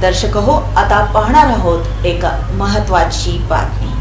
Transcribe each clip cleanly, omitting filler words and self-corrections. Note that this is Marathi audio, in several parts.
दर्शक हो, आता पाहणार आहोत एक महत्त्वाची बातमी।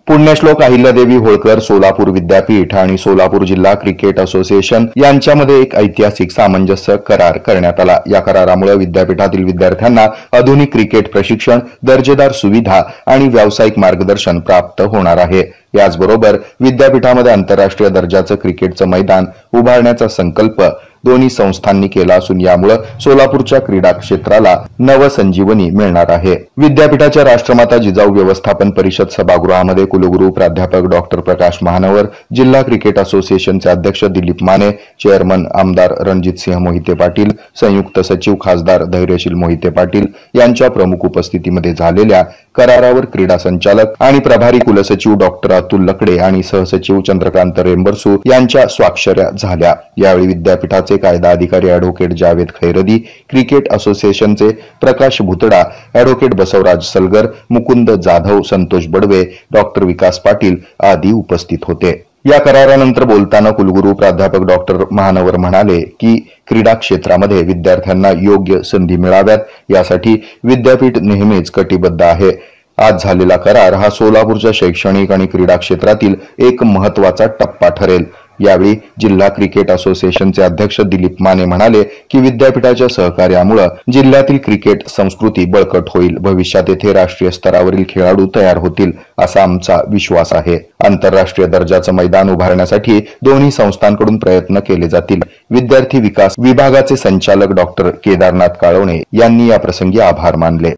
पुण्यश्लोक अहिल्यादेवी होळकर सोलापूर विद्यापीठ आणि सोलापूर जिल्हा क्रिकेट असोसिएशन यांच्यामध्ये एक ऐतिहासिक सामंजस्य करार करण्यात आला। या करारामुळे विद्यापीठातील विद्यार्थ्यांना आधुनिक क्रिकेट प्रशिक्षण, दर्जेदार सुविधा आणि व्यावसायिक मार्गदर्शन प्राप्त होणार आहे। याचबरोबर विद्यापीठामध्ये आंतरराष्ट्रीय दर्जाचं क्रिकेटचं मैदान उभारण्याचा संकल्प दोन्ही संस्थांनी केला असून यामुळे सोलापूरच्या क्रीडा क्षेत्राला नवसंजीवनी मिळणार आहे। विद्यापीठाच्या राष्ट्रमाता जिजाऊ व्यवस्थापन परिषद सभागृहामध्ये कुलगुरू प्राध्यापक डॉक्टर प्रकाश महानवर, जिल्हा क्रिकेट असोसिएशनचे अध्यक्ष दिलीप माने, चेअरमन आमदार रणजितसिंह मोहिते पाटील, संयुक्त सचिव खासदार धैर्यशील मोहिते पाटील यांच्या प्रमुख उपस्थितीमध्ये झालेल्या करारावर क्रीडा संचालक आणि प्रभारी कुलसचिव डॉक्टर अतुल लकडे आणि सहसचिव चंद्रकांत रेंबरसू यांच्या स्वाक्षऱ्या झाल्या। यावेळी विद्यापीठाचे कायदा अधिकारी ॲडव्होकेट जावेद खैरदी, क्रिकेट असोसिएशनचे प्रकाश भुतडा, ॲडव्होकेट बसवराज सलगर, मुकुंद जाधव, संतोष बडवे, डॉक्टर विकास पाटील आदी उपस्थित होते। या करारानंतर बोलताना कुलगुरू प्राध्यापक डॉक्टर महानवर म्हणाले की क्रीडा क्षेत्रामध्ये विद्यार्थ्यांना योग्य संधी मिळाव्यात यासाठी विद्यापीठ नेहमीच कटिबद्ध आहे। आज झालेला करार हा सोलापूरच्या शैक्षणिक आणि क्रीडा क्षेत्रातील एक महत्त्वाचा टप्पा ठरेल। यावेळी जिल्हा क्रिकेट असोसिएशनचे अध्यक्ष दिलीप माने म्हणाले की विद्यापीठाच्या सहकार्यामुळे जिल्ह्यातील क्रिकेट संस्कृती बळकट होईल। भविष्यात येथे राष्ट्रीय स्तरावरील खेळाडू तयार होतील असा आमचा विश्वास आहे। आंतरराष्ट्रीय दर्जाचं मैदान उभारण्यासाठी दोन्ही संस्थांकडून प्रयत्न केले जातील। विद्यार्थी विकास विभागाचे संचालक डॉक्टर केदारनाथ काळवणे यांनी या प्रसंगी आभार मानले।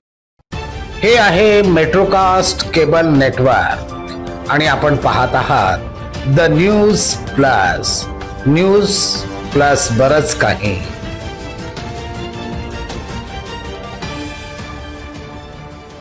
हे आहे मेट्रोकास्ट केबल नेटवर्क आणि आपण पाहत आहात द न्यूज प्लस बरच काही।